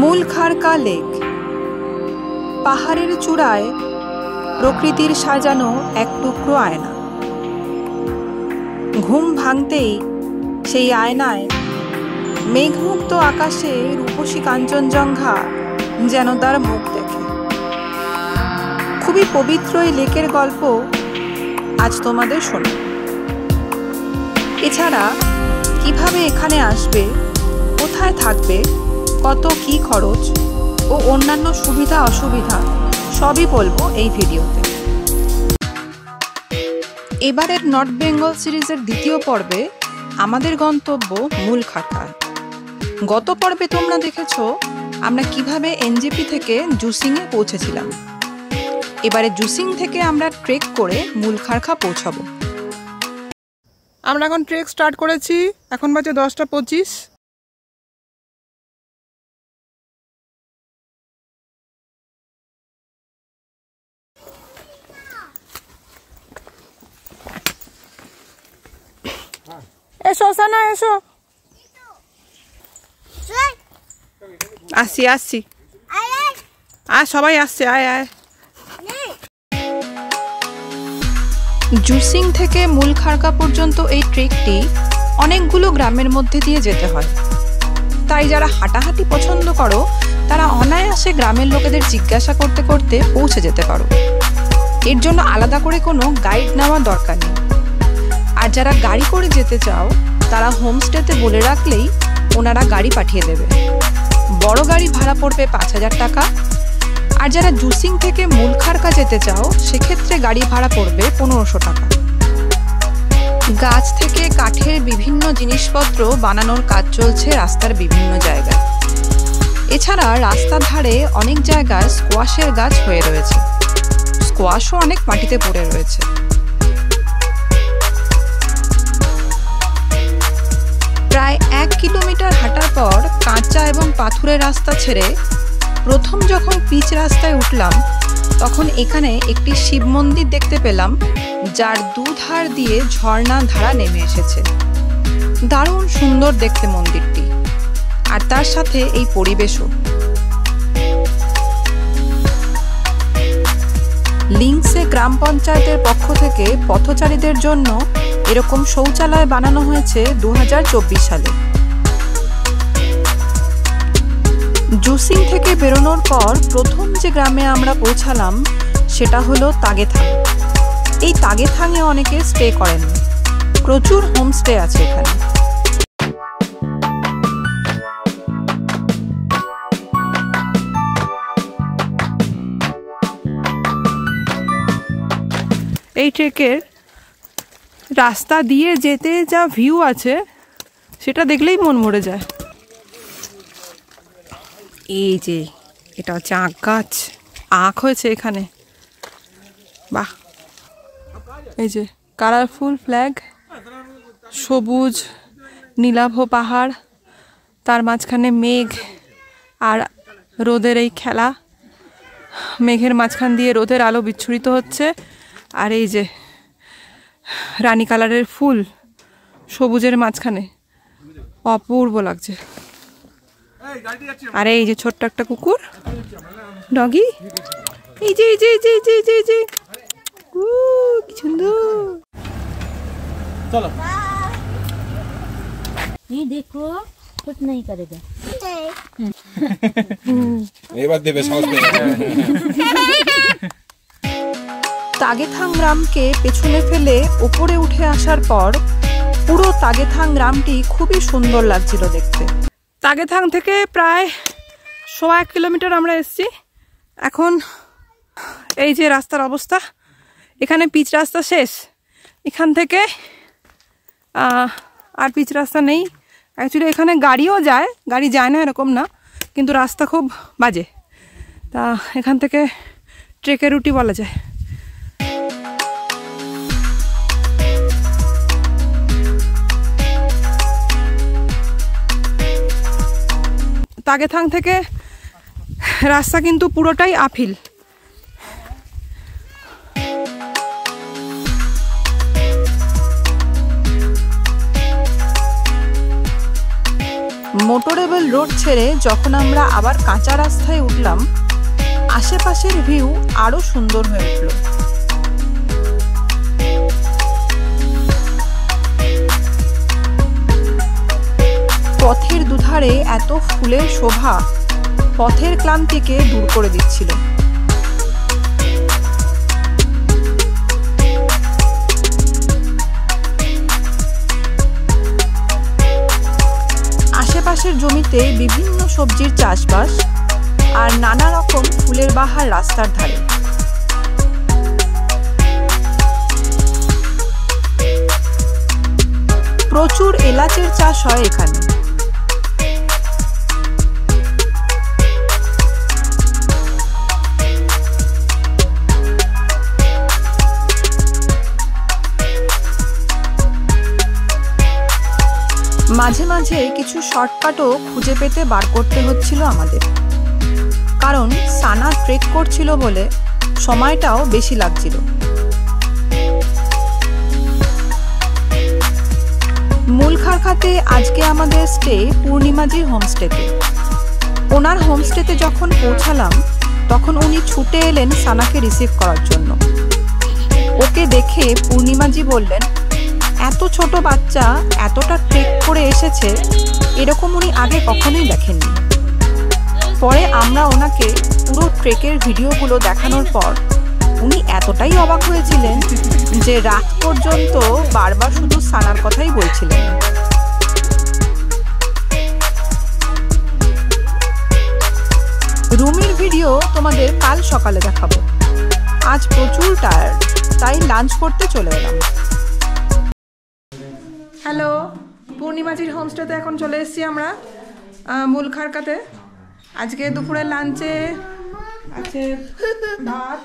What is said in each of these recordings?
মূলখারকা lake, পাহাড়ের চূড়ায় প্রকৃতির সাজানো এক টুকরো আয়না। ঘুম ভাঙতেই সেই আয়নায় মেঘমুক্ত আকাশে রূপসী কাঞ্চনজঙ্ঘা যেন তার মুখ দেখে। খুবই পবিত্র এই লেকের গল্প আজ তোমাদের শোনাব। এছাড়া কিভাবে এখানে আসবে, কোথায় থাকবে, কত কি খরচ ও অন্যান্য সুবিধা অসুবিধা সবই বলবো এই ভিডিওতে। এবারের নর্থ বেঙ্গল সিরিজের দ্বিতীয় পর্বে আমাদের গন্তব্য মূলখারকায়। গত পর্বে তোমরা দেখেছো আমরা কিভাবে এনজেপি থেকে জুসিংয়ে পৌঁছেছিলাম। এবারে জুসিং থেকে আমরা ট্রেক করে মূলখারকা পৌঁছাবো। আমরা এখন ট্রেক স্টার্ট করেছি, এখন বাজে 10:25। এসো সানা এসো। আসছি আসছি, আর সবাই আসছে, আয় আয়। জুসিং থেকে মূলখারকা পর্যন্ত এই ট্রেকটি অনেকগুলো গ্রামের মধ্যে দিয়ে যেতে হয়। তাই যারা হাঁটাহাঁটি পছন্দ করো তারা অনায়াসে গ্রামের লোকেদের জিজ্ঞাসা করতে করতে পৌঁছে যেতে পারো। এর জন্য আলাদা করে কোনো গাইড নেওয়ার দরকার নেই। আর যারা গাড়ি করে যেতে চাও তারা হোমস্টেতে বলে রাখলেই ওনারা গাড়ি পাঠিয়ে দেবে। বড় গাড়ি ভাড়া পড়বে 5,000 টাকা। আর যারা জুসিং থেকে মূলখারকা যেতে চাও সেক্ষেত্রে গাড়ি ভাড়া পড়বে 1500 টাকা। গাছ থেকে কাঠের বিভিন্ন জিনিসপত্র বানানোর কাজ চলছে রাস্তার বিভিন্ন জায়গায়। এছাড়া রাস্তার ধারে অনেক জায়গায় স্কোয়াশের গাছ হয়ে রয়েছে, স্কোয়াশও অনেক মাটিতে পড়ে রয়েছে। প্রায় 1 কিলোমিটার হাঁটার পর কাঁচা এবং পাথুরে রাস্তা ছেড়ে প্রথম যখন পিচ রাস্তায় উঠলাম তখন এখানে একটি শিব মন্দির দেখতে পেলাম, যার দুধার দিয়ে ঝর্ণা ধারা নেমে এসেছে। দারুণ সুন্দর দেখতে মন্দিরটি, আর তার সাথে এই পরিবেশও। লিংসে গ্রাম পঞ্চায়েতের পক্ষ থেকে পথচারীদের জন্য এরকম শৌচালয় বানানো হয়েছে 2024 সালে। জুসিং থেকে বেরোনোর পর প্রথম যে গ্রামে আমরা পৌঁছালাম সেটা হলো তাগেথাং। এই তাগেথাংয়ে অনেকে স্টে করেন, প্রচুর হোমস্টে আছে এখানে। এই ট্রেকের রাস্তা দিয়ে যেতে যা ভিউ আছে সেটা দেখলেই মন ভরে যায়। এই যে এটা হচ্ছে আখ গাছ, আখ হয়েছে এখানে। বাহ, এই যে কালারফুল ফ্ল্যাগ, সবুজ নীলাভ পাহাড়, তার মাঝখানে মেঘ আর রোদের এই খেলা। মেঘের মাঝখান দিয়ে রোদের আলো বিচ্ছুরিত হচ্ছে, আর এই যে রানী কালারের ফুল সবুজের মাঝখানে, অপূর্ব লাগছে। আর এই যে ছোট্ট একটা কুকুর ডগি, এই যে এই যে এই যে এই যে এই যে এই যে কি সুন্দর। চলো ये देखो कुछ नहीं करेगा, এবার দেবে সাহস নেই। তাগেথাং গ্রামকে পেছনে ফেলে উপরে উঠে আসার পর পুরো তাগেথাং গ্রামটি খুবই সুন্দর লাগছিল দেখতে। তাগেথাং থেকে প্রায় 1.25 কিলোমিটার আমরা এসেছি। এখন এই যে রাস্তার অবস্থা, এখানে পিচ রাস্তা শেষ, এখান থেকে আর পিচ রাস্তা নেই। অ্যাকচুয়ালি এখানে গাড়িও যায়, গাড়ি যায় না এরকম না, কিন্তু রাস্তা খুব বাজে। তা এখান থেকে ট্রেকের রুটি বলা যায়। তাগেথাং থেকে রাস্তা কিন্তু পুরোটাই আপিল। মোটরেবল রোড ছেড়ে যখন আমরা আবার কাঁচা রাস্তায় উঠলাম, আশেপাশের ভিউ আরো সুন্দর হয়ে উঠল। পথের দুধারে এত ফুলের শোভা পথের ক্লান্তিকে দূর করে দিচ্ছিল। আশেপাশের জমিতে বিভিন্ন সবজির চাষবাস আর নানা রকম ফুলের বাহার রাস্তার ধারে। প্রচুর এলাচের চাষ হয় এখানে। মাঝে মাঝে কিছু শর্টকাটও খুঁজে পেতে বার করতে হচ্ছিল আমাদের, কারণ সানা ট্রেক করছিল বলে সময়টাও বেশি লাগছিল। মূলখারখাতে আজকে আমাদের স্টে পূর্ণিমাজির হোমস্টেতে। ওনার হোমস্টেতে যখন পৌঁছালাম তখন উনি ছুটে এলেন সানাকে রিসিভ করার জন্য। ওকে দেখে পূর্ণিমাজি বললেন, এত ছোট বাচ্চা এতটা ট্রেক করে এসেছে, এরকম উনি আগে কখনোই দেখেননি। পরে আমরা ওনাকে পুরো ট্রেকের ভিডিওগুলো দেখানোর পর উনি এতটাই অবাক হয়েছিলেন যে রাত পর্যন্ত বারবার শুধু সানার কথাই বলছিলেন। রুমের ভিডিও তোমাদের কাল সকালে দেখাবো। আজ প্রচুর টায়ার্ড, তাই লাঞ্চ করতে চলে এলাম। হ্যালো, পূর্ণিমাজির হোমস্টেতে এখন চলে এসেছি আমরা মূলখারকাতে। আজকে দুপুরের লাঞ্চে আছে ভাত,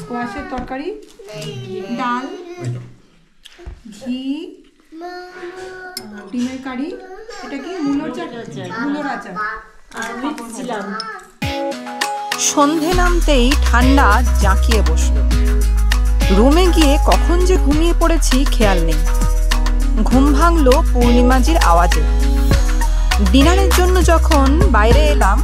স্কোয়াশের তরকারি, ডাল, ঘি, ডিমের কারি, এটা কি মূলোর আচার। সন্ধে নামতেই ঠান্ডা জাঁকিয়ে বসল। রুমে গিয়ে কখন যে ঘুমিয়ে পড়েছি খেয়াল নেই। ঘুম ভাঙলো পূর্ণিমাজির আওয়াজে। ডিনারের জন্য যখন বাইরে এলাম,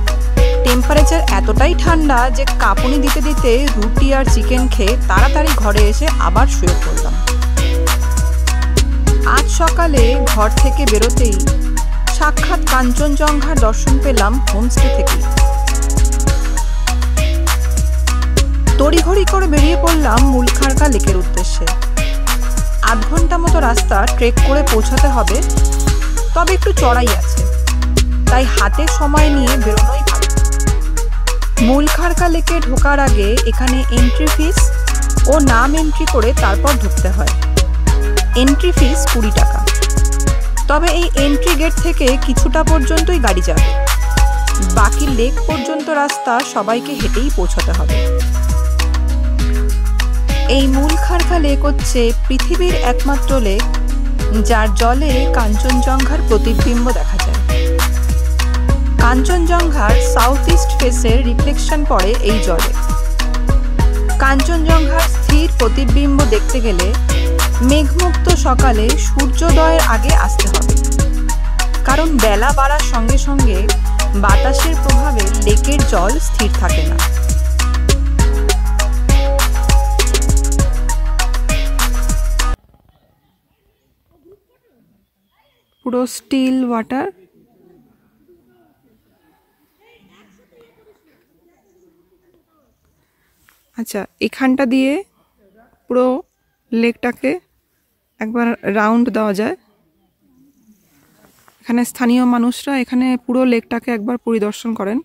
টেম্পারেচার এতটাই ঠান্ডা যে কাঁপুনি দিতে দিতে রুটি আর চিকেন খেয়ে তাড়াতাড়ি ঘরে এসে আবার শুয়ে পড়লাম। আজ সকালে ঘর থেকে বেরোতেই সাক্ষাৎ কাঞ্চনজঙ্ঘার দর্শন পেলাম হোমস্টে থেকে। তড়িঘড়ি করে বেরিয়ে পড়লাম মূলখারকা লেকের উদ্দেশ্যে। 8 ঘন্টা মতো রাস্তা ট্রেক করে পৌঁছাতে হবে, তবে একটু চড়াই আছে, তাই হাতে সময় নিয়ে বেরোনোই ভালো। মূলখারকা লেকে ঢোকার আগে এখানে এন্ট্রি ফিস ও নাম এন্ট্রি করে তারপর ঢুকতে হয়। এন্ট্রি ফিস 20 টাকা। তবে এই এন্ট্রি গেট থেকে কিছুটা পর্যন্তই গাড়ি যাবে, বাকি লেক পর্যন্ত রাস্তা সবাইকে হেঁটেই পৌঁছাতে হবে। এই মূলখারকা লেক হচ্ছে পৃথিবীর একমাত্র লেক যার জলে কাঞ্চনজঙ্ঘার প্রতিবিম্ব দেখা যায়। কাঞ্চনজঙ্ঘার সাউথ ইস্ট ফেসের রিফ্লেকশন পড়ে এই জলে। কাঞ্চনজঙ্ঘার স্থির প্রতিবিম্ব দেখতে গেলে মেঘমুক্ত সকালে সূর্যোদয়ের আগে আসতে হবে, কারণ বেলা বাড়ার সঙ্গে সঙ্গে বাতাসের প্রভাবে লেকের জল স্থির থাকে না। পুরো স্টিল ওয়াটার। আচ্ছা, এখানটা দিয়ে পুরো লেকটাকে একবার রাউন্ড দেওয়া যায়। এখানে স্থানীয় মানুষরা এখানে পুরো লেকটাকে একবার পরিদর্শন করেন।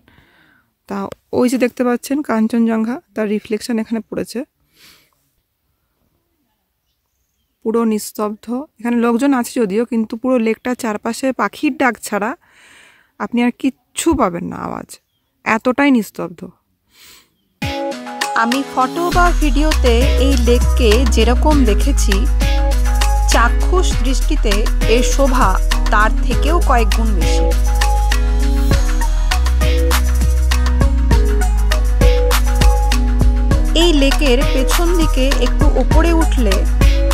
তা ওই যে দেখতে পাচ্ছেন কাঞ্চনজঙ্ঘা, তার রিফ্লেকশন এখানে পড়েছে। পুরো নিস্তব্ধ। এখানে লোকজন আছে যদিও, কিন্তু পুরো লেকটা চারপাশে পাখির ডাক ছাড়া আপনি আর কিচ্ছু পাবেন না আওয়াজ, এতটাই নিস্তব্ধ। আমি ফটো বা ভিডিওতে এই লেককে যেরকম দেখেছি, চাক্ষুষ দৃষ্টিতে এর শোভা তার থেকেও কয়েক গুণ বেশি। এই লেকের পেছন দিকে একটু উপরে উঠলে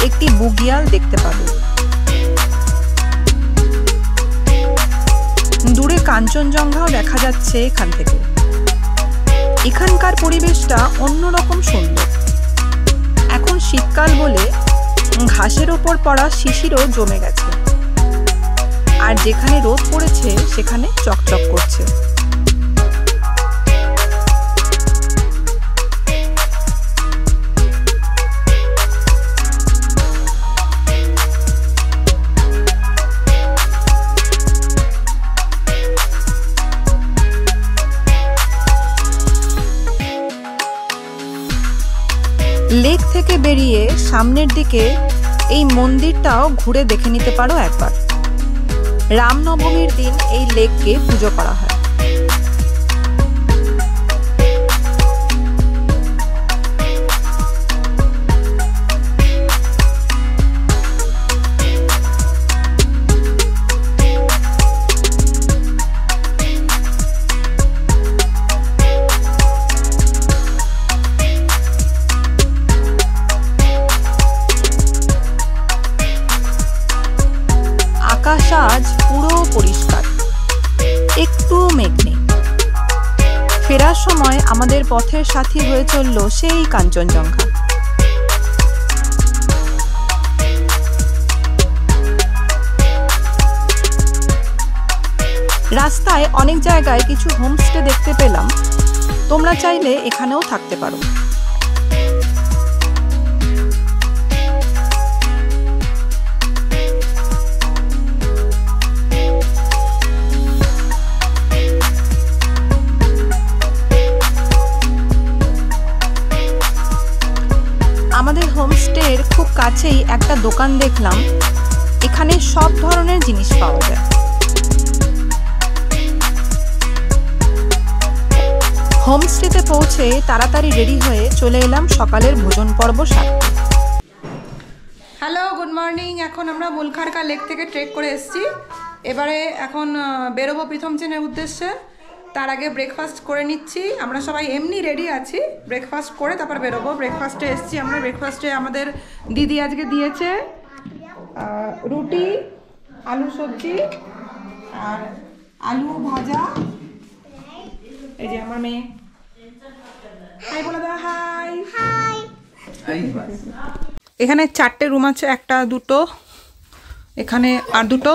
একটি বুগিয়াল দেখতে পাবে। দূরে কাঞ্চনজঙ্ঘাও দেখা যাচ্ছে এখান থেকে। এখানকার পরিবেশটা অন্যরকম সুন্দর। এখন শীতকাল বলে ঘাসের ওপর পড়া শিশিরও জমে গেছে, আর যেখানে রোদ পড়েছে সেখানে চকচক করছে। লেক থেকে বেরিয়ে সামনের দিকে এই মন্দিরটাও ঘুরে দেখে নিতে পারো একবার। রামনবমীর দিন এই লেককে পুজো করা হয়। আকাশ আজ পুরো পরিষ্কার, একটু মেঘ নেই। ফেরার সময় আমাদের পথের সাথী হয়ে চলল সেই কাঞ্চনজঙ্ঘা। রাস্তায় অনেক জায়গায় কিছু হোমস্টে দেখতে পেলাম, তোমরা চাইলে এখানেও থাকতে পারো। আমাদের হোমস্টের খুব কাছেই একটা দোকান দেখলাম, এখানে সব ধরনের জিনিস পাওয়া যায়। হোমস্টেতে পৌঁছে তাড়াতাড়ি রেডি হয়ে চলে এলাম সকালের ভোজন পর্ব সারতে। Hello, good morning. এখন আমরা মুলখারকা লেক থেকে ট্রেক করে এসেছি। এবারে এখন বেরোবো প্রীথমচেনের উদ্দেশ্যে। তার আগে ব্রেকফাস্ট করে নিচ্ছি। আমরা সবাই এমনি রেডি আছি, ব্রেকফাস্ট করে তারপর বেরোবো। ব্রেকফাস্টে এসেছি আমরা। ব্রেকফাস্টে আমাদের দিদি আজকে দিয়েছে রুটি, আলু সবজি আর আলু ভাজা। এই যে আমার মেয়ে, হাই বলে দাও, হাই। এখানে 4টে রুম আছে, একটা দুটো, এখানে আর দুটো।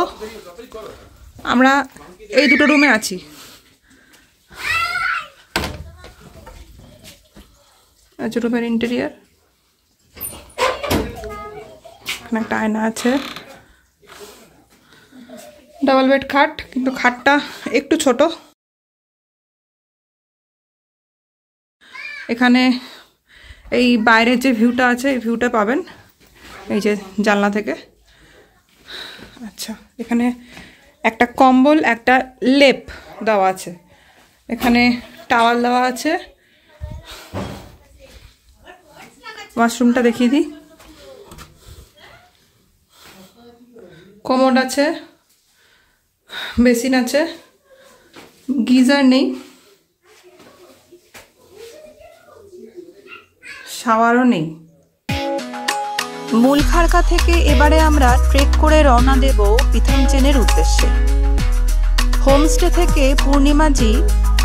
আমরা এই দুটো রুমে আছি। আচ্ছা, রুমের ইন্টেরিয়ার। এখানে একটা আয়না আছে, ডাবল বেড খাট, কিন্তু খাটটা একটু ছোট। এখানে এই বাইরের যে ভিউটা আছে এই ভিউটা পাবেন এই যে জানলা থেকে। আচ্ছা, এখানে একটা কম্বল, একটা লেপ দেওয়া আছে, এখানে টাওয়াল দেওয়া আছে। ওয়াশরুমটা দেখিয়ে দিই। কমোড আছে, বেসিন আছে, গিজার নেই, শাওয়ারও নেই। মুলখারকা থেকে এবারে আমরা ট্রেক করে রওনা দেব প্রীথমচেনের উদ্দেশ্যে। হোমস্টে থেকে পূর্ণিমাজি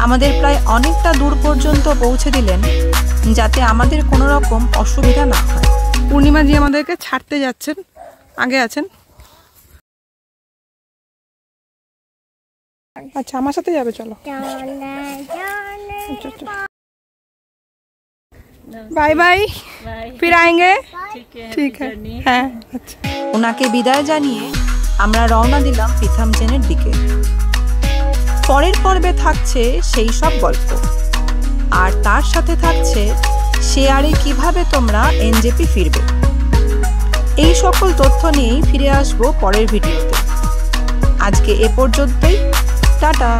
আমাদের প্রায় অনেকটা দূর পর্যন্ত পৌঁছে দিলেন, যাতে আমাদের কোনো রকম অসুবিধা না হয়। পূর্ণিমাজি আমাদেরকে ছাড়তে যাচ্ছেন, আগে আছেন। अच्छा আমার সাথে যাবে, চলো। बाय बाय, फिर आएंगे। ठीक है, হ্যাঁ। আচ্ছা, ওনাকে বিদায় জানিয়ে আমরা রওনা দিলাম প্রীথমচেনের দিকে। পরের পর্বে থাকছে সেই সব গল্প, আর তার সাথে থাকছে শেয়ারে কিভাবে তোমরা এনজেপি ফিরবে। এই সকল তথ্য নিয়েই ফিরে আসবো পরের ভিডিওতে। আজকে এ পর্যন্তই, টাটা।